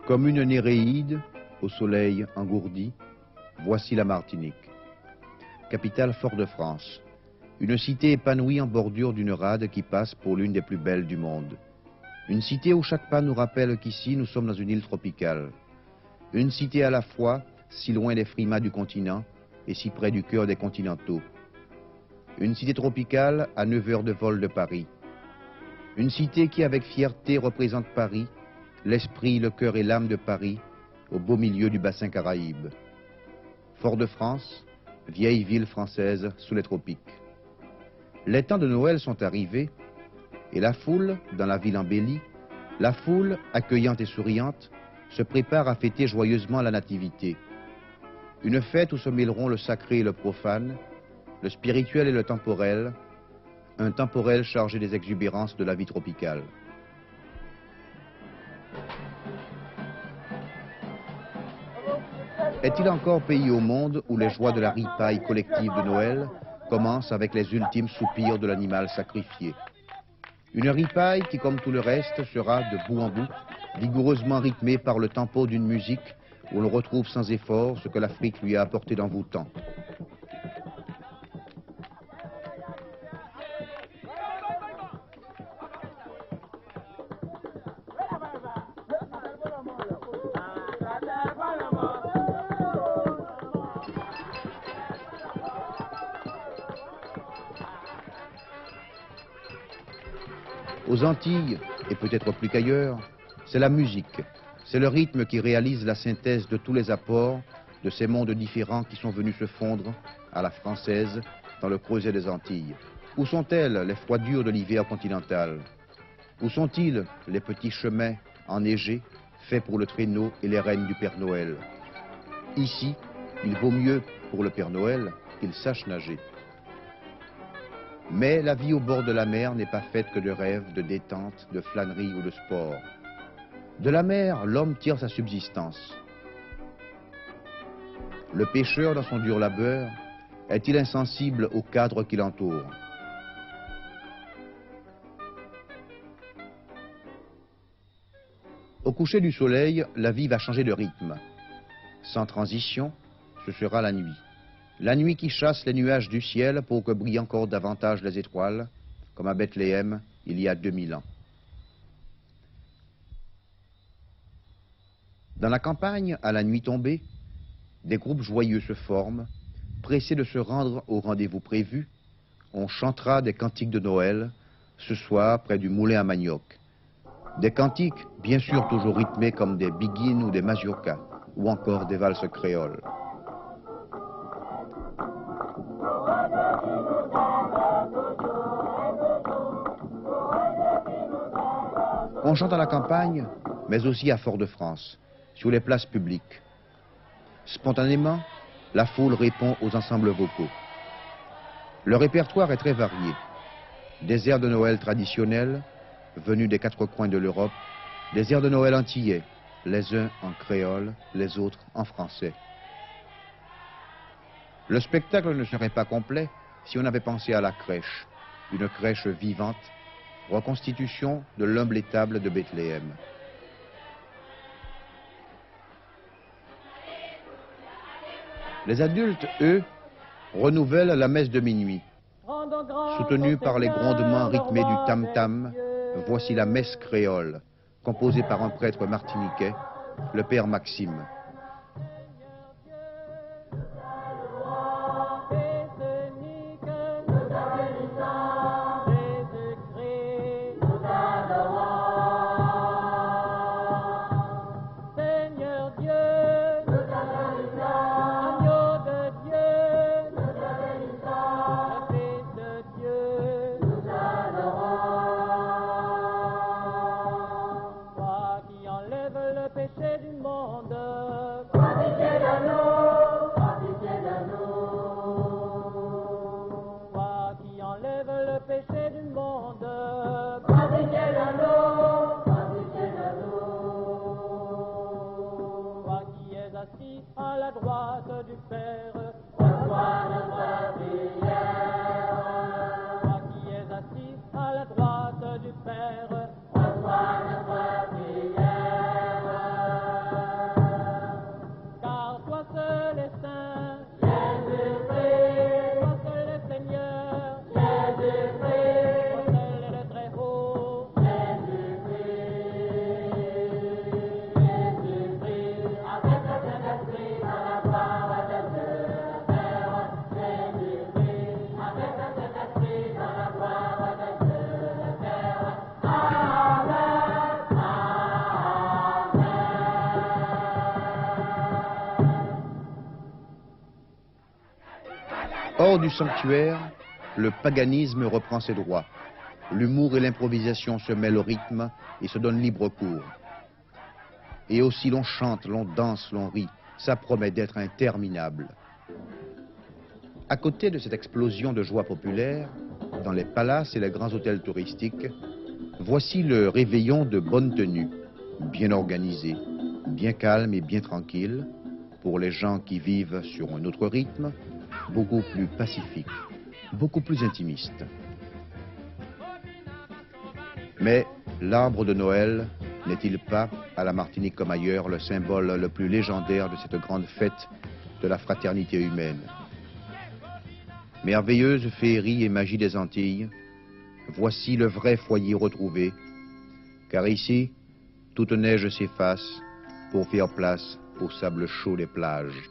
Comme une Néréide, au soleil engourdi, voici la Martinique. Capitale Fort-de-France, une cité épanouie en bordure d'une rade qui passe pour l'une des plus belles du monde. Une cité où chaque pas nous rappelle qu'ici nous sommes dans une île tropicale. Une cité à la fois, si loin des frimas du continent et si près du cœur des continentaux. Une cité tropicale à 9 heures de vol de Paris. Une cité qui avec fierté représente Paris, l'esprit, le cœur et l'âme de Paris, au beau milieu du bassin Caraïbe. Fort-de-France, vieille ville française sous les tropiques. Les temps de Noël sont arrivés et la foule, dans la ville embellie, la foule, accueillante et souriante, se prépare à fêter joyeusement la nativité. Une fête où se mêleront le sacré et le profane, le spirituel et le temporel, un temporel chargé des exubérances de la vie tropicale. Est-il encore pays au monde où les joies de la ripaille collective de Noël commencent avec les ultimes soupirs de l'animal sacrifié? Une ripaille qui, comme tout le reste, sera de bout en bout, vigoureusement rythmée par le tempo d'une musique où l'on retrouve sans effort ce que l'Afrique lui a apporté d'envoûtant. Aux Antilles, et peut-être plus qu'ailleurs, c'est la musique, c'est le rythme qui réalise la synthèse de tous les apports de ces mondes différents qui sont venus se fondre à la française dans le creuset des Antilles. Où sont-elles les froidures de l'hiver continental? Où sont-ils les petits chemins enneigés faits pour le traîneau et les rennes du Père Noël? Ici, il vaut mieux pour le Père Noël qu'il sache nager. Mais la vie au bord de la mer n'est pas faite que de rêves, de détente, de flânerie ou de sport. De la mer, l'homme tire sa subsistance. Le pêcheur, dans son dur labeur, est-il insensible au cadre qui l'entoure? Au coucher du soleil, la vie va changer de rythme. Sans transition, ce sera la nuit. La nuit qui chasse les nuages du ciel pour que brillent encore davantage les étoiles, comme à Bethléem il y a 2000 ans. Dans la campagne, à la nuit tombée, des groupes joyeux se forment, pressés de se rendre au rendez-vous prévu. On chantera des cantiques de Noël, ce soir près du moulin à manioc. Des cantiques, bien sûr toujours rythmés comme des biguines ou des mazurkas, ou encore des valses créoles. On chante à la campagne, mais aussi à Fort-de-France, sur les places publiques. Spontanément, la foule répond aux ensembles vocaux. Le répertoire est très varié. Des airs de Noël traditionnels, venus des quatre coins de l'Europe, des airs de Noël antillais, les uns en créole, les autres en français. Le spectacle ne serait pas complet si on avait pensé à la crèche, une crèche vivante, reconstitution de l'humble étable de Bethléem. Les adultes, eux, renouvellent la messe de minuit. Soutenus par les grondements rythmés du tam-tam, voici la messe créole, composée par un prêtre martiniquais, le père Maxime. Le péché du monde. du sanctuaire, le paganisme reprend ses droits. L'humour et l'improvisation se mêlent au rythme et se donnent libre cours. Et aussi l'on chante, l'on danse, l'on rit. Ça promet d'être interminable. À côté de cette explosion de joie populaire, dans les palaces et les grands hôtels touristiques, voici le réveillon de bonne tenue, bien organisé, bien calme et bien tranquille, pour les gens qui vivent sur un autre rythme, beaucoup plus pacifique, beaucoup plus intimiste. Mais l'arbre de Noël n'est-il pas, à la Martinique comme ailleurs, le symbole le plus légendaire de cette grande fête de la fraternité humaine? Merveilleuse féerie et magie des Antilles, voici le vrai foyer retrouvé, car ici, toute neige s'efface pour faire place au sable chaud des plages.